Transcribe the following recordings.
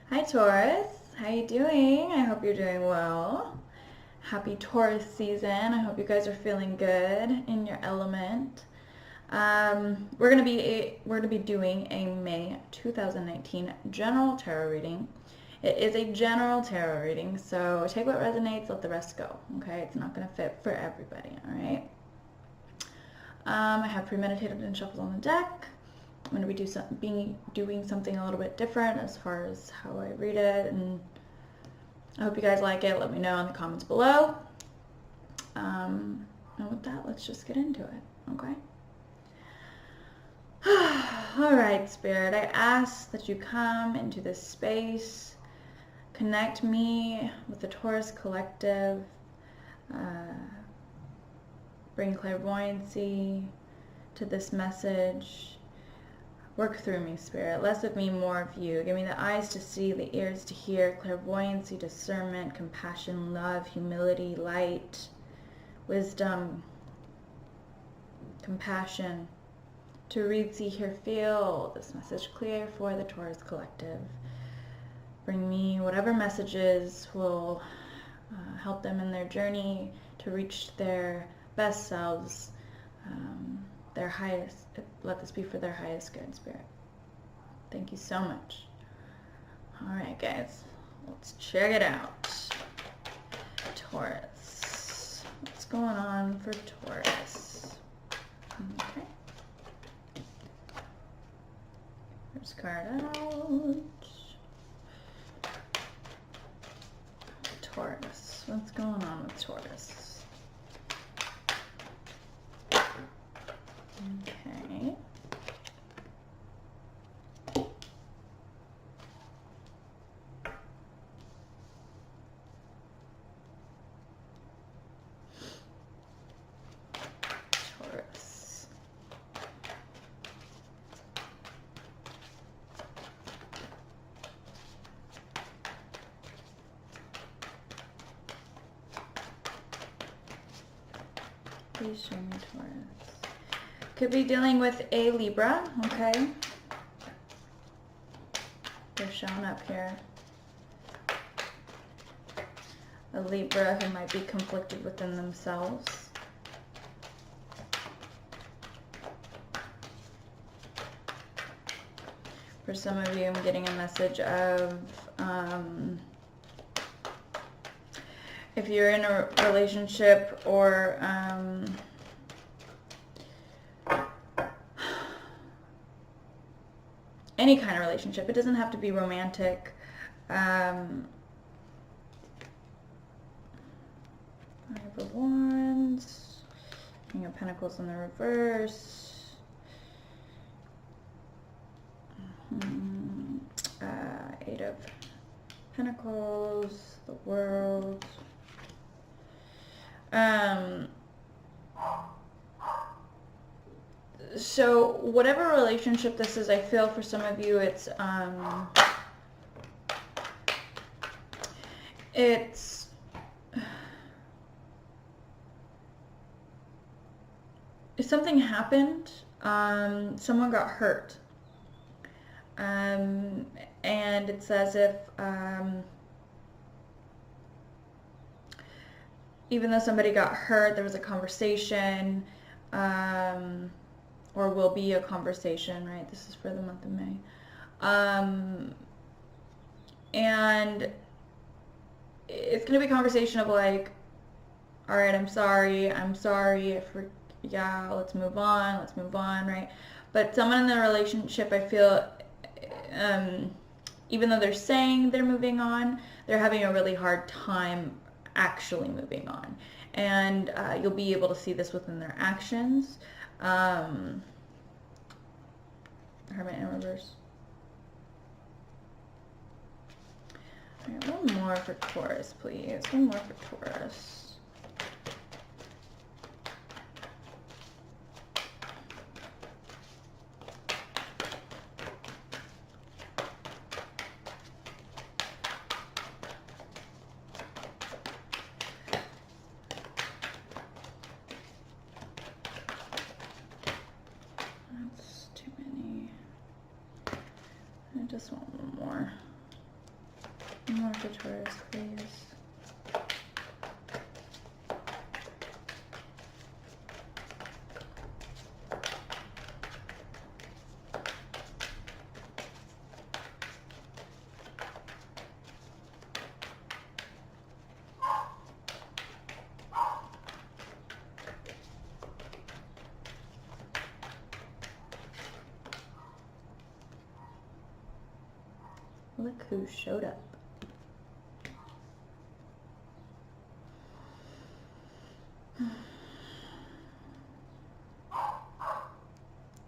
Hi Taurus, how you doing? I hope you're doing well. Happy Taurus season. I hope you guys are feeling good in your element. We're gonna be doing a May 2019 general tarot reading. It is a general tarot reading, so take what resonates, let the rest go. Okay, it's not gonna fit for everybody. All right. I have premeditated and shuffles on the deck. I'm going to be doing something a little bit different as far as how I read it, and I hope you guys like it. Let me know in the comments below. And with that, let's just get into it, okay? All right, Spirit, I ask that you come into this space, connect me with the Taurus collective, bring clairvoyancy to this message. Work through me, Spirit. Less of me, more of you. Give me the eyes to see, the ears to hear, clairvoyancy, discernment, compassion, love, humility, light, wisdom, compassion, to read, see, hear, feel this message clear for the Taurus collective. Bring me whatever messages will help them in their journey to reach their best selves, their highest. Let this be for their highest good, Spirit. Thank you so much. All right, guys, let's check it out. Taurus. What's going on for Taurus? Okay. First card out. Taurus. What's going on with Taurus? Okay. Taurus. Please show me Taurus. Could be dealing with a Libra, okay? They're showing up here. A Libra who might be conflicted within themselves. For some of you, I'm getting a message of if you're in a relationship or any kind of relationship. It doesn't have to be romantic. Five of Wands, King of Pentacles in the reverse, Eight of Pentacles, the World. So whatever relationship this is, I feel for some of you it's if something happened, someone got hurt, and it's as if even though somebody got hurt, there was a conversation, or will be a conversation, right? This is for the month of May. And it's going to be a conversation of like, all right, I'm sorry, yeah, let's move on, right? But someone in the relationship, I feel, even though they're saying they're moving on, they're having a really hard time actually moving on. And you'll be able to see this within their actions. Hermit in reverse. All right, one more for Taurus, please. One more for Taurus. That's too many. I just want one more. More for Taurus, please. Look who showed up.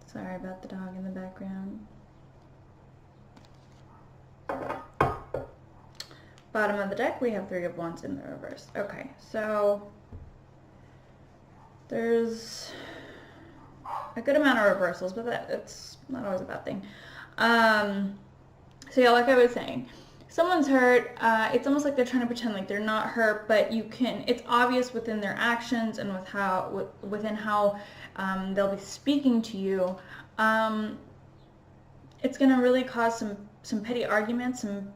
Sorry about the dog in the background. Bottom of the deck, we have Three of Wands in the reverse. Okay, so there's a good amount of reversals, but that's not always a bad thing. So yeah, like I was saying, someone's hurt. It's almost like they're trying to pretend like they're not hurt, but it's obvious within their actions and within how they'll be speaking to you. It's going to really cause some petty arguments, some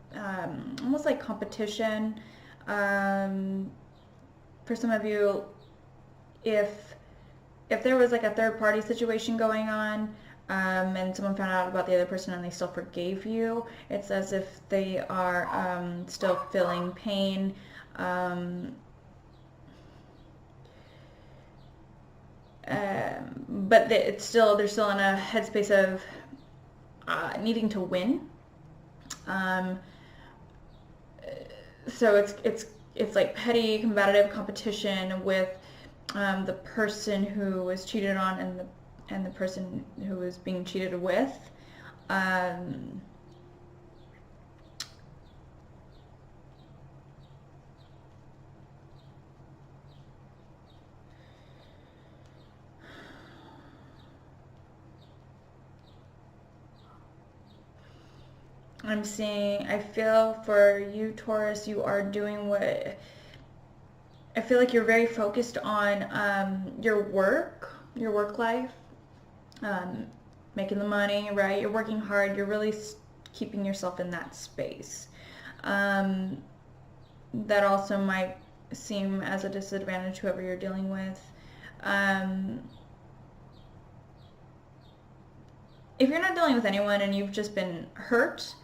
almost like competition. For some of you, if there was like a third party situation going on, and someone found out about the other person and they still forgave you, it's as if they are still feeling pain. But they're still in a headspace of needing to win. So it's like petty combative competition with the person who was cheated on and the person who was being cheated with. I feel for you, Taurus, you are doing what, I feel like you're very focused on your work life, making the money, right? You're working hard. You're really keeping yourself in that space. That also might seem as a disadvantage to whoever you're dealing with. If you're not dealing with anyone and you've just been hurt,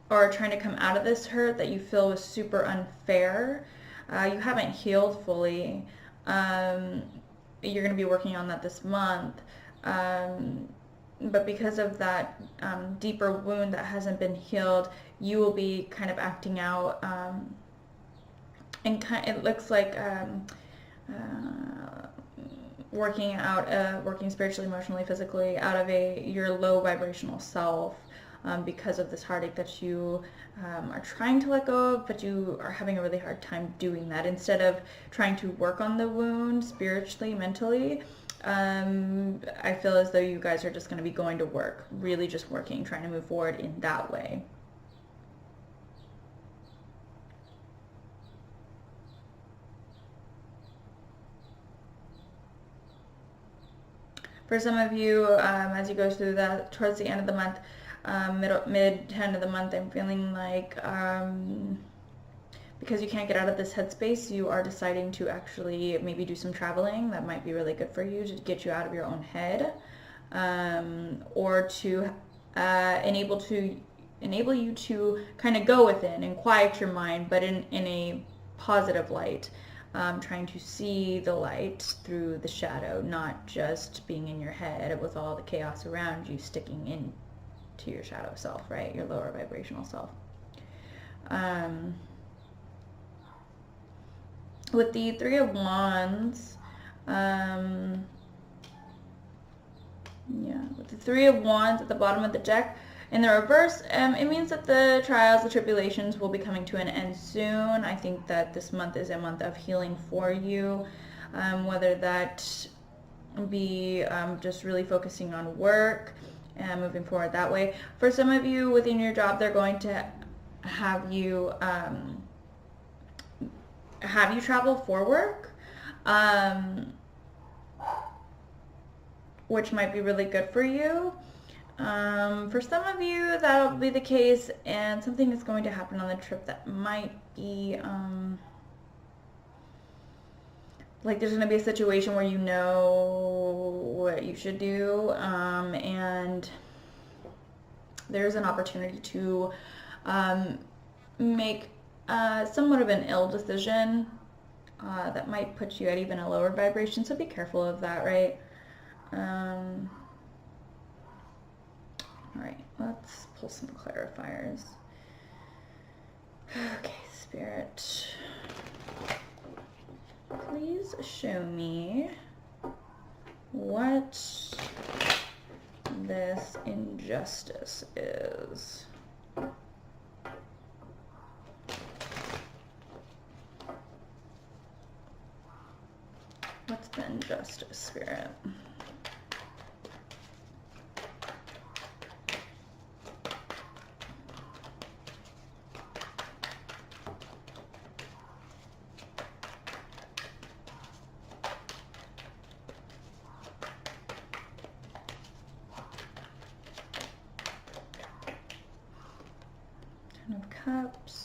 or trying to come out of this hurt that you feel was super unfair, you haven't healed fully. You're going to be working on that this month. But because of that deeper wound that hasn't been healed, you will be kind of acting out, and it looks like working spiritually, emotionally, physically out of your low vibrational self, because of this heartache that you are trying to let go of, but you are having a really hard time doing that. Instead of trying to work on the wound spiritually, mentally, I feel as though you guys are just going to be going to work, really just working, trying to move forward in that way. For some of you, as you go through that towards the end of the month, mid to end of the month, I'm feeling like because you can't get out of this headspace, you are deciding to actually maybe do some traveling. That might be really good for you to get you out of your own head, or to enable you to kind of go within and quiet your mind, but in a positive light. Trying to see the light through the shadow, not just being in your head with all the chaos around you, sticking in to your shadow self, right? Your lower vibrational self. With the Three of Wands, with the Three of Wands at the bottom of the deck, in the reverse, it means that the trials, the tribulations will be coming to an end soon. I think that this month is a month of healing for you, whether that be just really focusing on work and moving forward that way. For some of you within your job, they're going to have you travel for work, which might be really good for you. For some of you, that'll be the case, and something is going to happen on the trip that might be, like there's going to be a situation where you know what you should do, and there's an opportunity to make somewhat of an ill decision that might put you at even a lower vibration, so be careful of that, right? All right, let's pull some clarifiers. Okay, Spirit, please show me what this injustice is. What's the injustice, Spirit? Ten of Cups.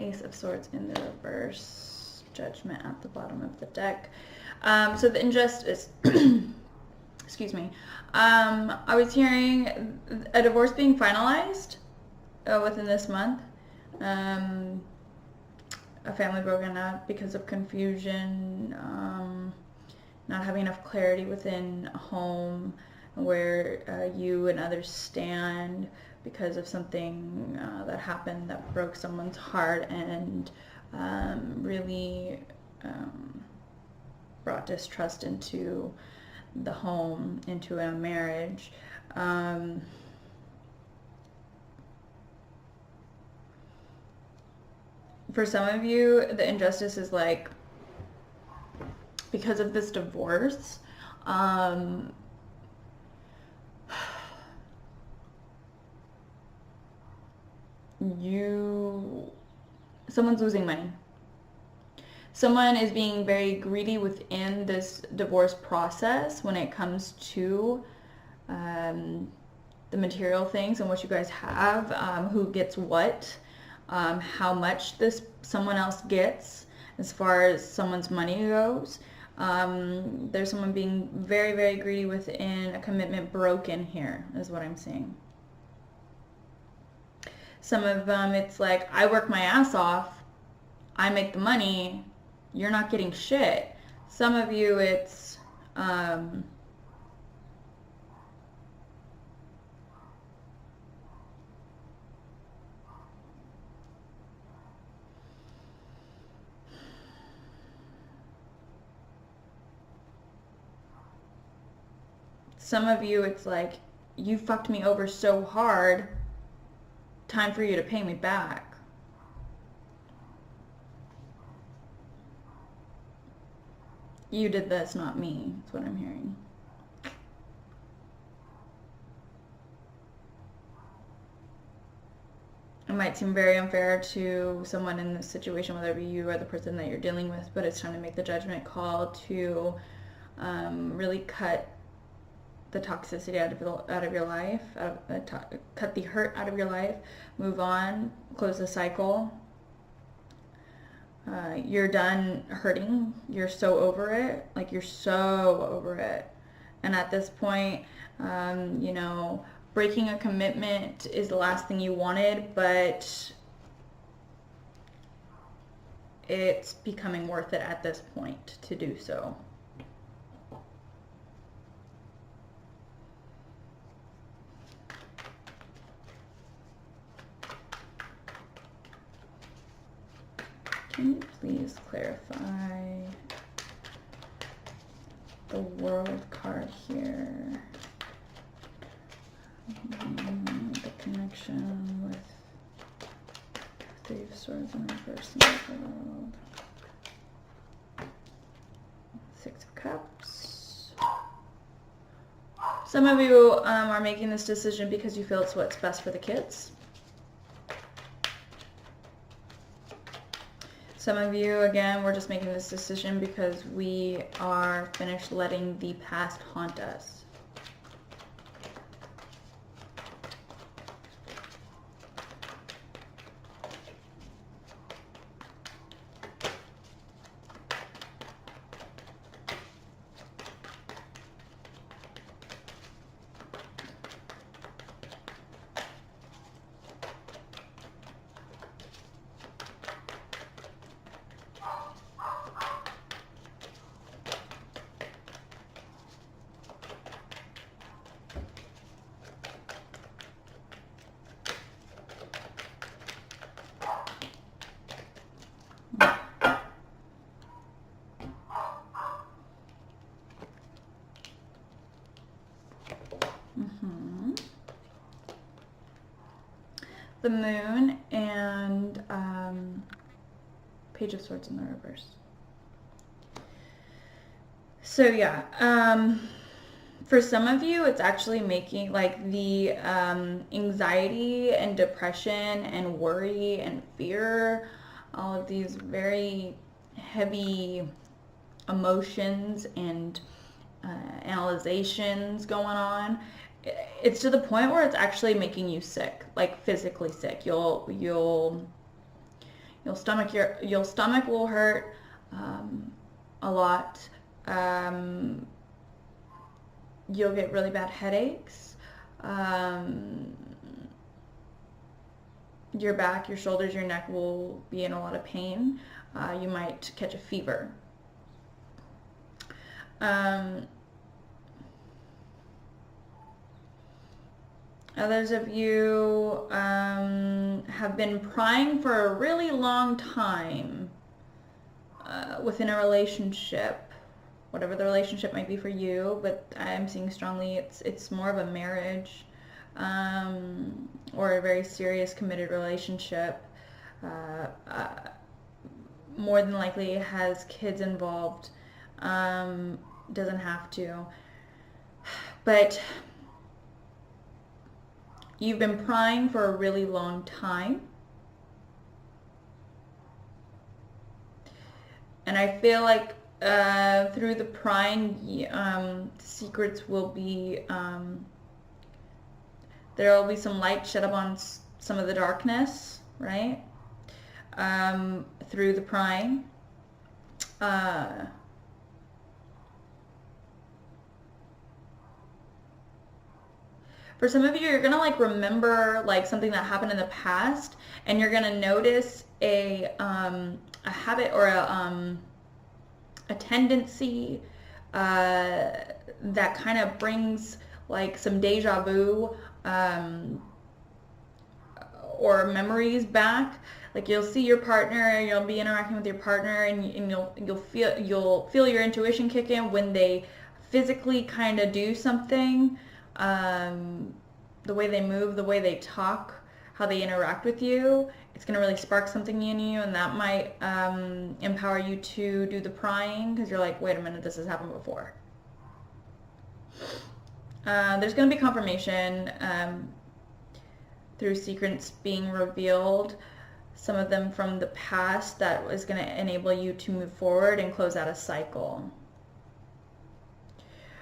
Ace of Swords in the reverse, Judgment at the bottom of the deck. So the injustice, excuse me, I was hearing a divorce being finalized within this month. A family broken up because of confusion, not having enough clarity within a home where you and others stand, because of something that happened that broke someone's heart and really brought distrust into the home, into a marriage. For some of you, the injustice is like, because of this divorce, someone's losing money. Someone is being very greedy within this divorce process when it comes to the material things and what you guys have, who gets what, how much someone else gets as far as someone's money goes. There's someone being very, very greedy within a commitment broken here, is what I'm seeing. Some of them, it's like, I work my ass off, I make the money, you're not getting shit. Some of you, it's some of you, it's like, you fucked me over so hard, time for you to pay me back. You did this, not me. That's what I'm hearing. It might seem very unfair to someone in this situation, whether it be you or the person that you're dealing with, but it's time to make the judgment call to really cut the toxicity out of your life, cut the hurt out of your life, move on, close the cycle. You're done hurting. You're so over it. Like, you're so over it. And at this point, you know, breaking a commitment is the last thing you wanted, but it's becoming worth it at this point to do so. please clarify the World card here. The connection with Three of Swords in reverse in the World. Six of Cups. Some of you are making this decision because you feel it's what's best for the kids. Some of you, again, we're just making this decision because we are finished letting the past haunt us. The Moon and Page of Swords in the reverse. So yeah, for some of you, it's actually making like the anxiety and depression and worry and fear, all of these very heavy emotions and analyzations going on. It's to the point where it's actually making you sick, like physically sick. Your stomach will hurt a lot. You'll get really bad headaches. Your back, your shoulders, your neck will be in a lot of pain. You might catch a fever. Others of you have been prying for a really long time within a relationship, whatever the relationship might be for you, but I'm seeing strongly it's more of a marriage or a very serious committed relationship. More than likely it has kids involved. Doesn't have to, but you've been prying for a really long time. And I feel like through the prying, secrets will be, there will be some light shed upon some of the darkness, right? Through the prying. For some of you, you're gonna like remember like something that happened in the past, and you're gonna notice a habit or a tendency that kind of brings like some deja vu or memories back. Like you'll see your partner, you'll be interacting with your partner, and you'll feel your intuition kick in when they physically kind of do something. The way they move, the way they talk, how they interact with you, it's going to really spark something in you, and that might empower you to do the prying, because you're like, wait a minute, this has happened before. There's going to be confirmation through secrets being revealed, some of them from the past, that is going to enable you to move forward and close out a cycle.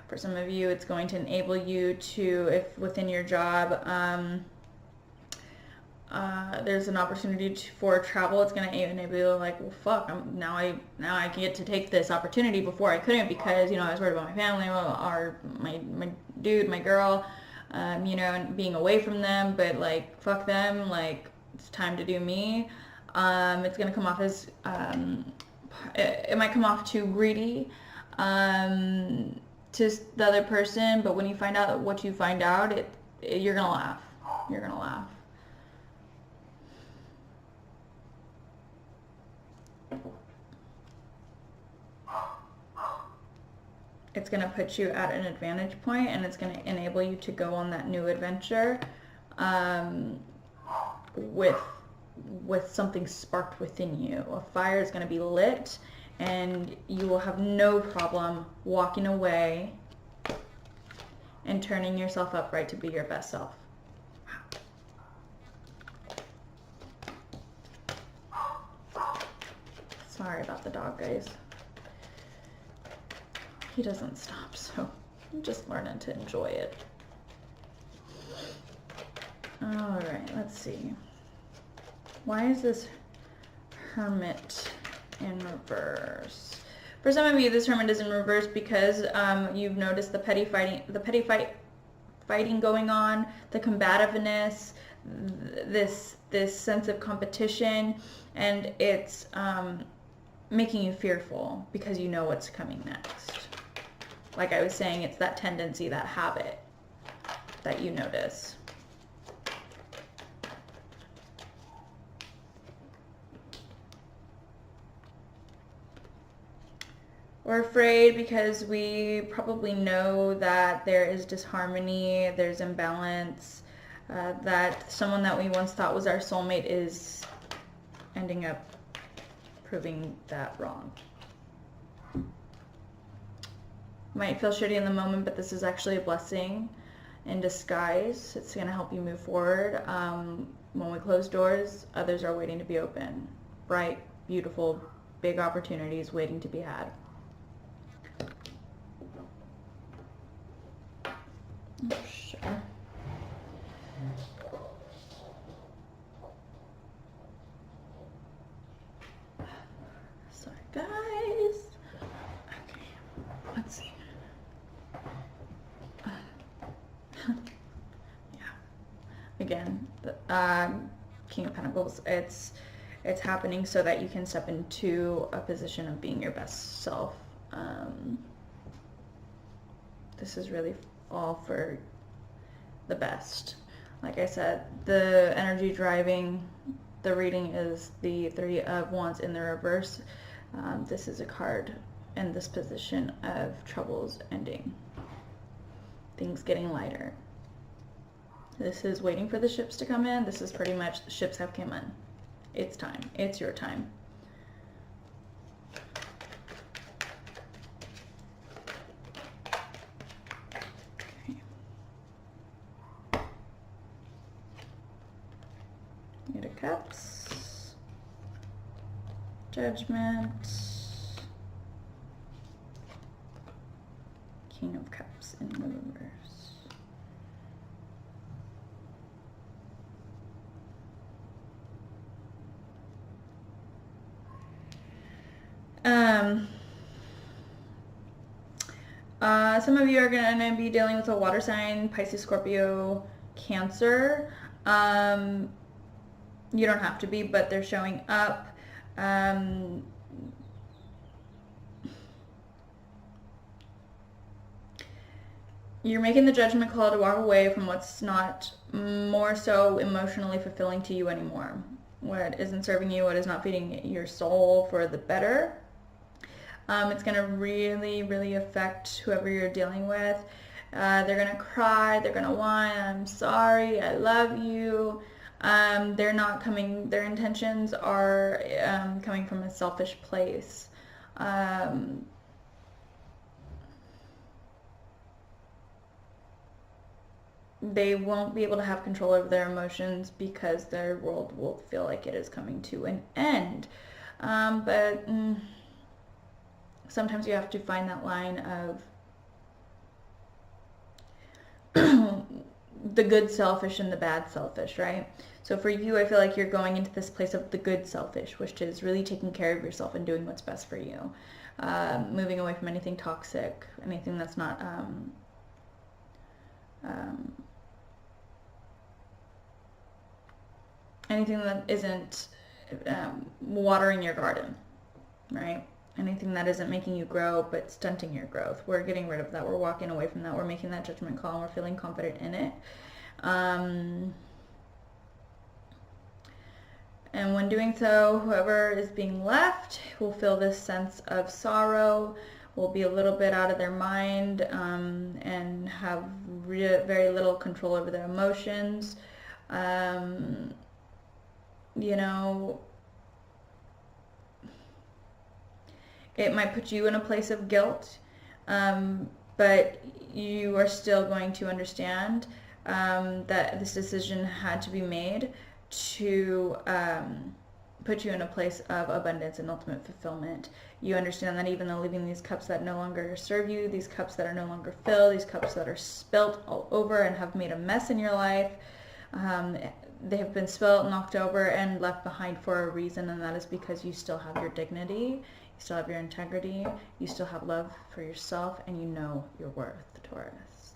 For some of you, it's going to enable you to, if within your job, there's an opportunity for travel, it's going to enable you like, well, fuck, now I get to take this opportunity. Before I couldn't because, I was worried about my family or my dude, my girl, and being away from them. But like, fuck them, like, it's time to do me. It's going to come off as, it might come off too greedy, to the other person, but when you find out what you find out, you're gonna laugh. You're gonna laugh. it's going to put you at an advantage point, and it's going to enable you to go on that new adventure with something sparked within you. A fire is going to be lit, and you will have no problem walking away and turning yourself upright to be your best self. Sorry about the dog, guys. He doesn't stop, so I'm just learning to enjoy it. All right, let's see. Why is this Hermit in reverse? For some of you, this Hermit is in reverse because you've noticed the petty fighting going on, the combativeness, this sense of competition, and it's making you fearful because you know what's coming next. Like I was saying, it's that tendency, that habit that you notice. We're afraid because we probably know that there is disharmony, there's imbalance, that someone that we once thought was our soulmate is ending up proving that wrong. Might feel shitty in the moment, but this is actually a blessing in disguise. It's going to help you move forward. When we close doors, others are waiting to be open. Bright, beautiful, big opportunities waiting to be had. Sure. Sorry, guys. Okay, let's see. Yeah. Again, the King of Pentacles. It's happening so that you can step into a position of being your best self. This is really all for the best. Like I said, the energy driving the reading is the Three of Wands in the reverse. This is a card in this position of troubles ending, things getting lighter. This is waiting for the ships to come in. This is pretty much the ships have come in. It's time. It's your time. Eight of Cups, Judgment, King of Cups in the reverse. Some of you are going to be dealing with a water sign, Pisces, Scorpio, Cancer. You don't have to be, but they're showing up. You're making the judgment call to walk away from what's not more so emotionally fulfilling to you anymore. What isn't serving you, what is not feeding your soul for the better. It's going to really, really affect whoever you're dealing with. They're going to cry, they're going to whine, I'm sorry, I love you. They're not coming, their intentions are coming from a selfish place. They won't be able to have control over their emotions because their world will feel like it is coming to an end. But sometimes you have to find that line of the good selfish and the bad selfish, right? So for you, I feel like you're going into this place of the good selfish, which is really taking care of yourself and doing what's best for you. Moving away from anything toxic, anything that's not anything that isn't watering your garden, right? Anything that isn't making you grow but stunting your growth. We're getting rid of that. We're walking away from that. We're making that judgment call and we're feeling confident in it. And when doing so, whoever is being left will feel this sense of sorrow, will be a little bit out of their mind, and have very little control over their emotions. You know, it might put you in a place of guilt, but you are still going to understand that this decision had to be made to put you in a place of abundance and ultimate fulfillment. You understand that even though leaving these cups that no longer serve you, these cups that are no longer filled, these cups that are spilt all over and have made a mess in your life, they have been spilt, knocked over, and left behind for a reason, and that is because you still have your dignity, you still have your integrity, you still have love for yourself, and you know your worth, Taurus.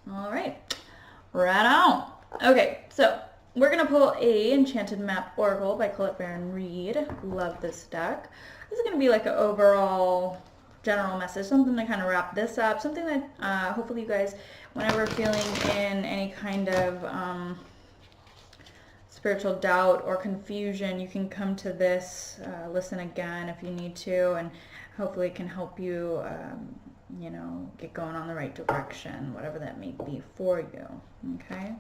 All right, right on. Okay, so we're going to pull a Enchanted Map Oracle by Colette Baron Reed. Love this deck. This is going to be like an overall general message, something to kind of wrap this up, something that hopefully you guys, whenever feeling in any kind of spiritual doubt or confusion, you can come to this, listen again if you need to, and hopefully it can help you, you know, get going on the right direction, whatever that may be for you. Okay,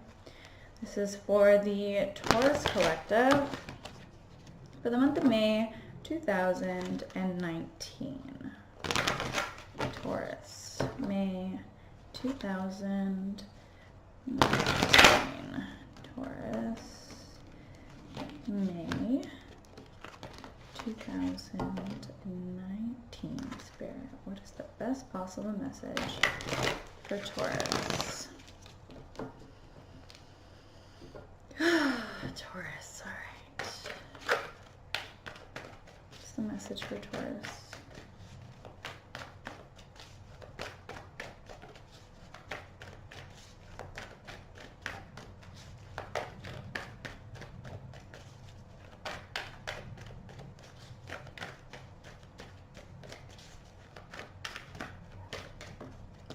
this is for the Taurus Collective for the month of May 2019. Taurus, May 2019. Taurus, May 2019. Spirit, what is the best possible message for Taurus? Taurus, all right. What's the message for Taurus?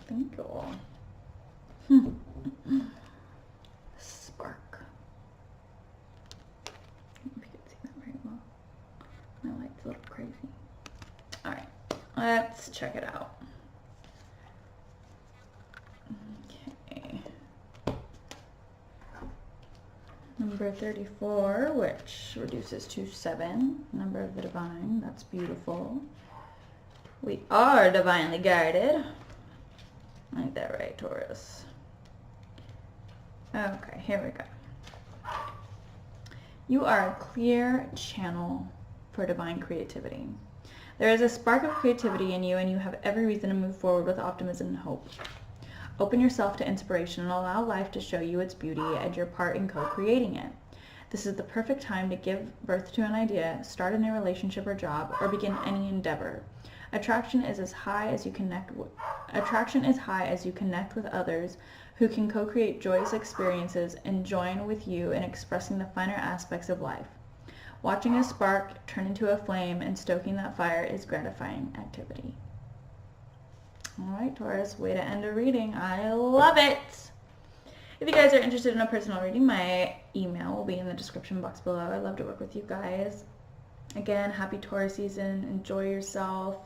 Thank you all. Spark. I don't know if you can see that very well. My light's a little crazy. Alright, let's check it out. Okay. Number 34, which reduces to 7. Number of the divine. That's beautiful. We are divinely guided. Ain't that right, Taurus? Okay, here we go. You are a clear channel for divine creativity. There is a spark of creativity in you, and you have every reason to move forward with optimism and hope. Open yourself to inspiration and allow life to show you its beauty and your part in co-creating it. This is the perfect time to give birth to an idea, start a new relationship or job, or begin any endeavor. Attraction is high as you connect with others who can co-create joyous experiences and join with you in expressing the finer aspects of life. Watching a spark turn into a flame and stoking that fire is gratifying activity. All right, Taurus, way to end a reading. I love it. If you guys are interested in a personal reading, my email will be in the description box below. I'd love to work with you guys. Again, happy Taurus season. Enjoy yourself.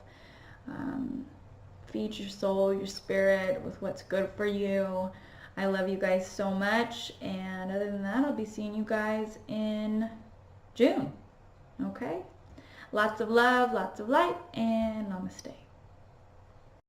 Feed your soul, your spirit with what's good for you. I love you guys so much, and other than that, I'll be seeing you guys in June. Okay? Lots of love, lots of light, and namaste.